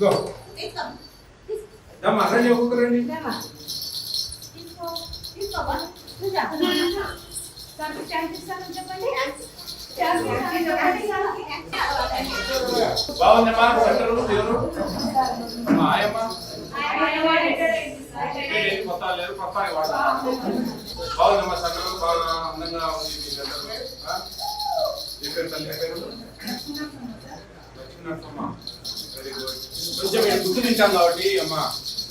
ఇదిగో దమ్మా రండి ఒక్కొక్కరండి. బాగుందమ్మా సెంటరు దేవుడు ఆయమ్మ మొత్తాలు లేదు మొత్తానికి వాడాలి. బాగుందమ్మా సెంటరు బాగా అందంగా ఉంది మీ సెంటర్. ఏ పేరు తల్లి పేరు? లక్ష్మీనరసమ్మ. Very good. కొంచెం మేము గుర్తు తింటాం కాబట్టి అమ్మ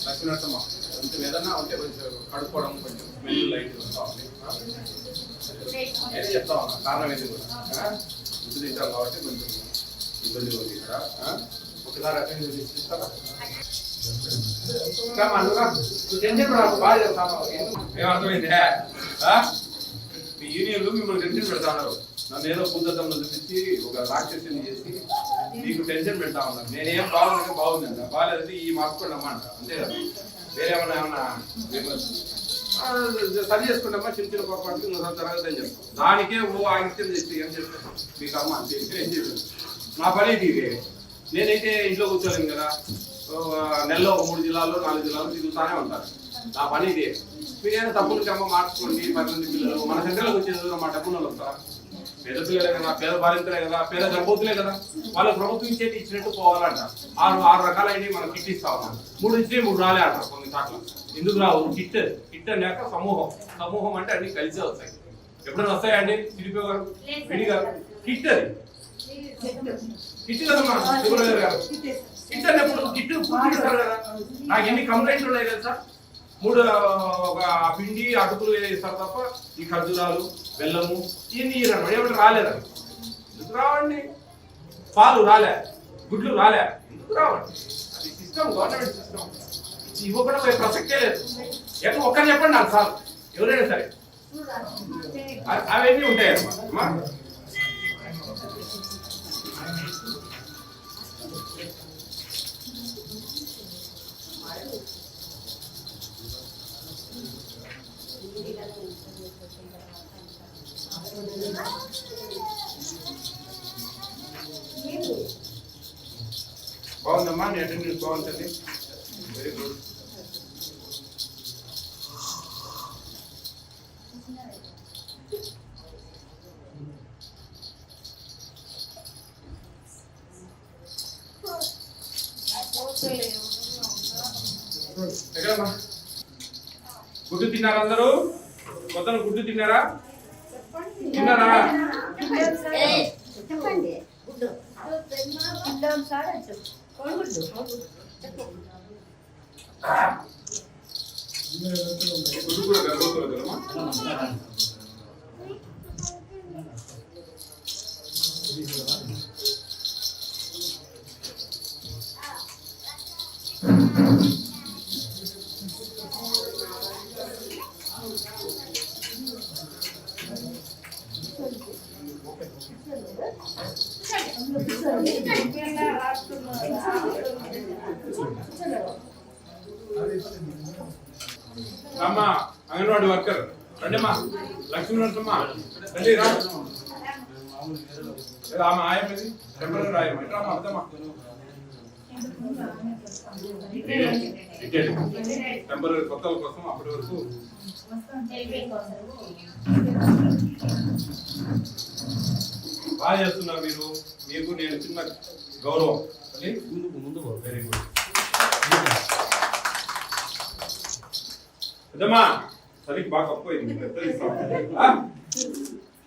లక్ష్మీనరసమ్మ కొంచెం ఏదన్నా ఉంటే కొంచెం కడుక్కోవడం కొంచెం స్మెల్ లైట్ వస్తా ఉంది. ఏది చెప్తా ఉన్నా కారణం ఏది కూడా గుర్తు తింటాం కాబట్టి కొంచెం ఇబ్బంది ఉంది ఇక్కడ. ఒకసారి అటెండ్ చేస్తారా? ఏమర్థమైంది? మీ యూనియన్లు మిమ్మల్ని టెన్షన్ పెడతా ఉన్నారు. నన్ను ఏదో భూతత్వంలో చూపించి ఒక రాక్షసుని చేసి మీకు టెన్షన్ పెడతా ఉన్నాను. నేనేం బాగుందంటే బాగుందంట, బాగాలేదంటే ఈ మార్చుకోండి అమ్మా అంట. అంతే కదా, వేరే ఏమన్నా సరి చేసుకుంటామా చిన్న చిన్న పొరపాటు ఇంకోసారి జరగదని చెప్తాం. దానికే ఓ ఆగిత్యం చేస్తే ఏం చెప్తాను మీకు అమ్మ అంతే ఏం చేస్తాను. నా పని ఇది. నేనైతే ఇంట్లో కూర్చోలేను కదా, నెలలో ఒక 3 జిల్లాల్లో 4 జిల్లాల్లో తిరుగుతానే ఉంటాను. నా పని ఇదే. మీరేమైనా తప్పులకి అమ్మ మార్చుకోండి. 10 మంది పిల్లలు మన సెంటర్లోకి వచ్చేది మా డబ్బులు వస్తారా? పేద పిల్లలే కదా, పేద బాలింతలే కదా, పేద దంపతులే కదా, వాళ్ళకి ప్రభుత్వం ఇచ్చేది ఇచ్చినట్టు పోవాలంట. 6 రకాలైనవి మనం కిట్ ఇస్తా ఉన్నాం. 3 ఇచ్చి 3 రాలే అంటారు కొన్ని చోట్ల. ఎందుకు రావు? కిట్ అన్నాక సమూహం అంటే అన్ని కలిసే వస్తాయి. ఎప్పుడైనా వస్తాయండి సిరిపి గారు, రెడ్డి గారు? కిట్ అది కిట్ కదమ్మా శివరాజు గారు. కిట్ అన్నప్పుడు కిట్ పూర్తిస్తారు కదా. నాకు ఎన్ని కంప్లైంట్లు ఉన్నాయి కదా సార్. 3 ఒక పిండి అటుకులు ఇస్తారు తప్ప ఈ ఖర్జూరాలు బెల్లము ఇవన్నీ ఇవ్వరు. ఏమంటే రాలేదా? ఎందుకు రావండి? పాలు రాలే, గుడ్లు రాలే, ఎందుకు రావండి? అది సిస్టమ్, గవర్నమెంట్ సిస్టమ్. ఇవ్వకుండా పోయే ప్రసక్తే లేదు. ఎక్కడ ఒక్కరు చెప్పండి నాకు సార్, ఎవరైనా సరే అవన్నీ ఉంటాయి అమ్మా. బాగుందమ్మా, నీ అటెండెన్స్ బాగుంటుంది. Very good. ఎక్కడమ్మా గుడ్డు తిన్నారా అందరూ? మొత్తం గుడ్డు తిన్నారా? తిన్నారా? చెప్పండి. గుడ్డు కూడా గర్భవతులు కదమ్మా. అమ్మా అంగన్వాడి వర్కర్ రండిమ్మా, లక్ష్మీనరసమ్మ రండి. రా ఆమె ఆయమ్మది టెంపరీ ఆయమ్మ. ఇట్రామా అర్థమ్మా, టెంపరీ కొత్తల కోసం అప్పటి వరకు బాగా చేస్తున్నారు మీరు. మీకు నేను చిన్న గౌరవం. ముందు వెరీ గుడ్. పెద్దమ్మా సరికి బాగా కప్పోయింది.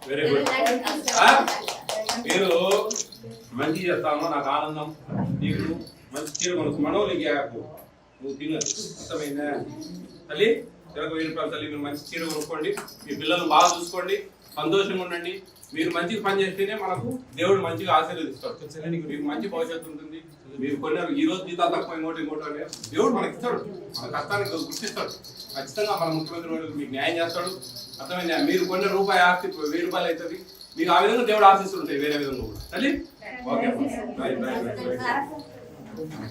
Very good. మీరు మంచి చేస్తాను, నాకు ఆనందం. నీకు మంచి చీర కొనుక్కు, మనోళ్ళకి నువ్వు తిను. అర్థమైందా తల్లి? 20,000 రూపాయలు తల్లి. మీరు మంచి చీర కొనుక్కోండి, మీ పిల్లలు బాగా చూసుకోండి, సంతోషంగా ఉండండి. మీరు మంచిగా పని చేస్తేనే మనకు దేవుడు మంచిగా ఆశీర్వదిస్తాడు. మీకు మంచి భవిష్యత్తు ఉంటుంది. మీరు కొన్ని ఈ రోజు జీతాలు తక్కువ ఇంకోటి అనే దేవుడు మనకి ఇస్తాడు. మన కష్టానికి గుర్తిస్తాడు. ఖచ్చితంగా మన ముఖ్యమంత్రి మీకు న్యాయం చేస్తాడు. అర్థమైందా? మీరు కొన్ని రూపాయి ఆస్తి 1000 రూపాయలు అవుతుంది. మీకు ఆ విధంగా దేవుడు ఆశిస్తుంటాయి, వేరే విధంగా కూడా. తల్లి ఓకే.